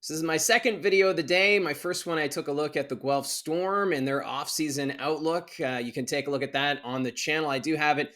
This is my second video of the day. My first one, I took a look at the Guelph Storm and their offseason outlook. You can take a look at that on the channel. I do have it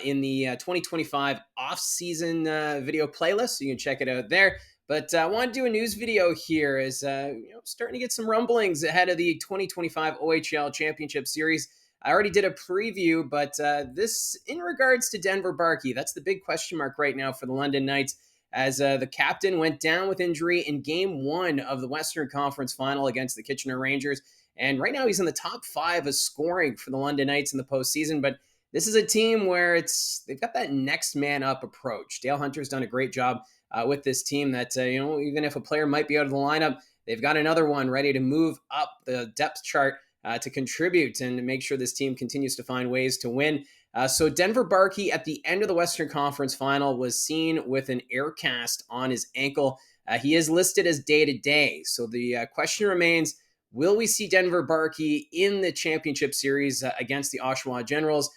in the 2025 offseason video playlist, so you can check it out there. But I want to do a news video here as starting to get some rumblings ahead of the 2025 OHL Championship Series. I already did a preview, but this in regards to Denver Barkey. That's the big question mark right now for the London Knights, as the captain went down with injury in Game 1 of the Western Conference Final against the Kitchener Rangers. And right now he's in the top 5 of scoring for the London Knights in the postseason. But this is a team where they've got that next man up approach. Dale Hunter's done a great job with this team that, even if a player might be out of the lineup, they've got another one ready to move up the depth chart to contribute and to make sure this team continues to find ways to win. So Denver Barkey at the end of the Western Conference Final was seen with an air cast on his ankle. He is listed as day-to-day. So the question remains, will we see Denver Barkey in the championship series against the Ottawa Generals?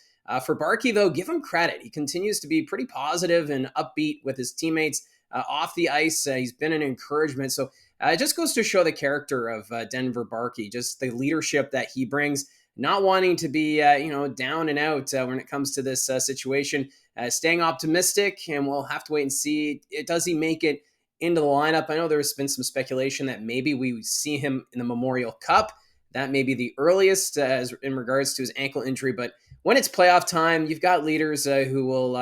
For Barkey, though, give him credit. He continues to be pretty positive and upbeat with his teammates off the ice. He's been an encouragement. So it just goes to show the character of Denver Barkey, just the leadership that he brings, not wanting to be, down and out when it comes to this situation, staying optimistic, and we'll have to wait and see. Does he make it into the lineup? I know there's been some speculation that maybe we see him in the Memorial Cup. That may be the earliest as in regards to his ankle injury, but when it's playoff time, you've got leaders who will,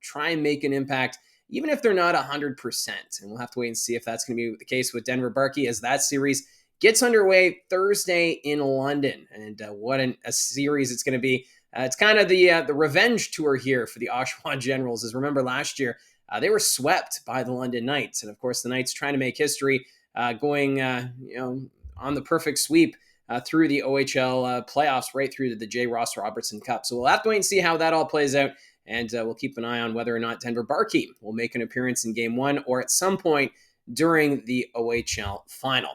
try and make an impact, even if they're not 100%. And we'll have to wait and see if that's going to be the case with Denver Barkey as that series gets underway Thursday in London. And what a series it's going to be. It's kind of the revenge tour here for the Ottawa Generals. As remember last year, they were swept by the London Knights. And of course, the Knights trying to make history going on the perfect sweep through the OHL playoffs right through to the J. Ross Robertson Cup. So we'll have to wait and see how that all plays out. And we'll keep an eye on whether or not Denver Barkey will make an appearance in Game 1 or at some point during the OHL Final.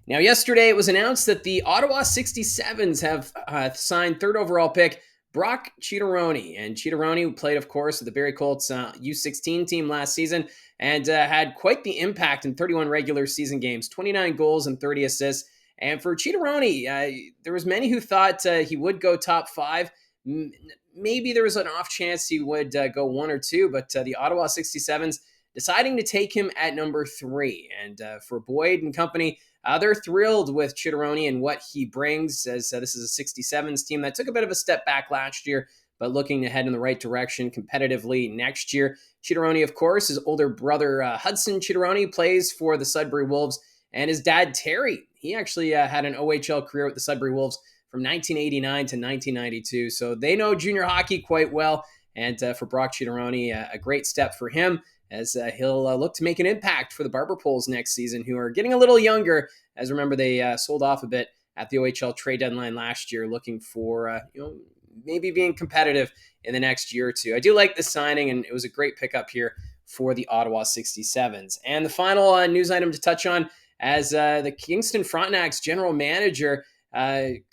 Now, yesterday it was announced that the Ottawa 67's have signed third overall pick Brock Chitaroni. And Chitaroni played, of course, with the Barrie Colts U16 team last season and had quite the impact in 31 regular season games, 29 goals and 30 assists. And for Chitaroni, there was many who thought he would go top 5. Maybe there was an off chance he would go 1 or 2, but the Ottawa 67's deciding to take him at number 3. And for Boyd and company, they're thrilled with Chitaroni and what he brings, as this is a 67's team that took a bit of a step back last year, but looking to head in the right direction competitively next year. Chitaroni, of course, his older brother Hudson Chitaroni plays for the Sudbury Wolves, and his dad Terry, he actually had an OHL career with the Sudbury Wolves from 1989 to 1992, so they know junior hockey quite well. And for Brock Chitaroni, a great step for him, as he'll look to make an impact for the Barber Poles next season, who are getting a little younger. As remember, they sold off a bit at the OHL trade deadline last year, looking for maybe being competitive in the next year or two. I do like this signing, and it was a great pickup here for the Ottawa 67's. And the final news item to touch on, as the Kingston Frontenacs general manager,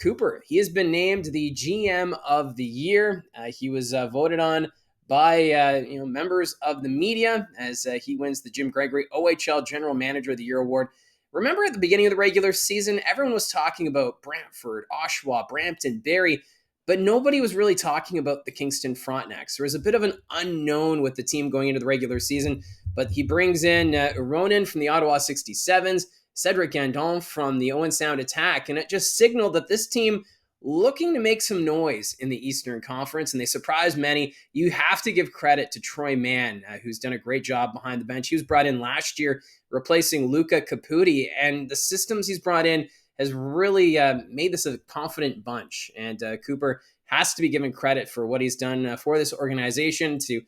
Cooper, he has been named the GM of the year. He was voted on by members of the media as he wins the Jim Gregory OHL General Manager of the Year award. Remember at the beginning of the regular season, everyone was talking about Brantford, Oshawa, Brampton, Barrie, but nobody was really talking about the Kingston Frontenacs. There was a bit of an unknown with the team going into the regular season, but he brings in Ronan from the Ottawa 67's, Cedric Gandon from the Owen Sound Attack, and it just signaled that this team looking to make some noise in the Eastern Conference, and they surprised many. You have to give credit to Troy Mann, who's done a great job behind the bench. He was brought in last year, replacing Luca Caputi, and the systems he's brought in has really made this a confident bunch. And Cooper has to be given credit for what he's done for this organization to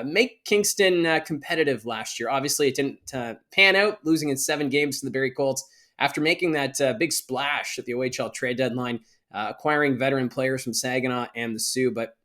make Kingston competitive last year. Obviously, it didn't pan out, losing in 7 games to the Barrie Colts after making that big splash at the OHL trade deadline, acquiring veteran players from Saginaw and the Sioux. But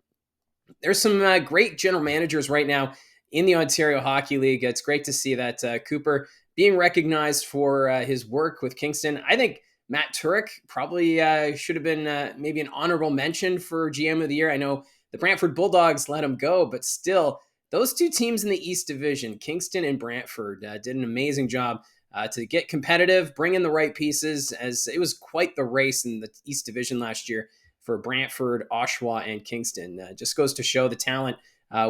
there's some great general managers right now in the Ontario Hockey League. It's great to see that Cooper being recognized for his work with Kingston. I think Matt Turek probably should have been maybe an honorable mention for GM of the year. I know the Brantford Bulldogs let him go, but still, those two teams in the East Division, Kingston and Brantford, did an amazing job to get competitive, bring in the right pieces, as it was quite the race in the East Division last year for Brantford, Oshawa, and Kingston. Just goes to show the talent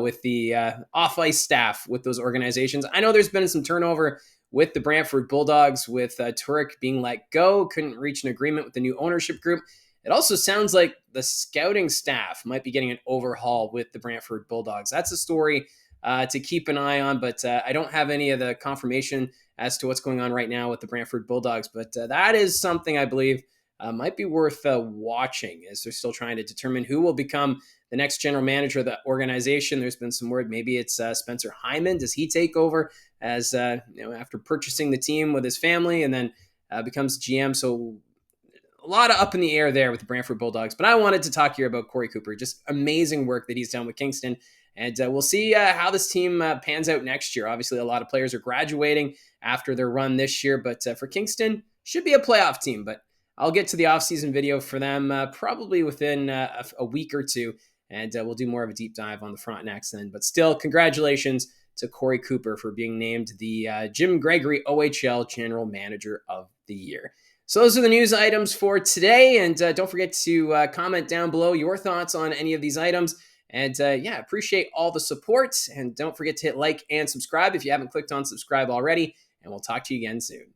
with the off-ice staff with those organizations. I know there's been some turnover with the Brantford Bulldogs, with Turek being let go, couldn't reach an agreement with the new ownership group. It also sounds like the scouting staff might be getting an overhaul with the Brantford Bulldogs. That's a story to keep an eye on, but I don't have any of the confirmation as to what's going on right now with the Brantford Bulldogs. But that is something I believe might be worth watching, as they're still trying to determine who will become the next general manager of the organization. There's been some word maybe it's Spencer Hyman. Does he take over as after purchasing the team with his family and then becomes GM? So a lot of up in the air there with the Brantford Bulldogs. But I wanted to talk here about Kory Cooper. Just amazing work that he's done with Kingston. And we'll see how this team pans out next year. Obviously, a lot of players are graduating after their run this year. But for Kingston, should be a playoff team. But I'll get to the offseason video for them probably within a week or two. And we'll do more of a deep dive on the Frontenacs then. But still, congratulations to Kory Cooper for being named the Jim Gregory OHL General Manager of the Year. So those are the news items for today. And don't forget to comment down below your thoughts on any of these items. And appreciate all the support. And don't forget to hit like and subscribe if you haven't clicked on subscribe already. And we'll talk to you again soon.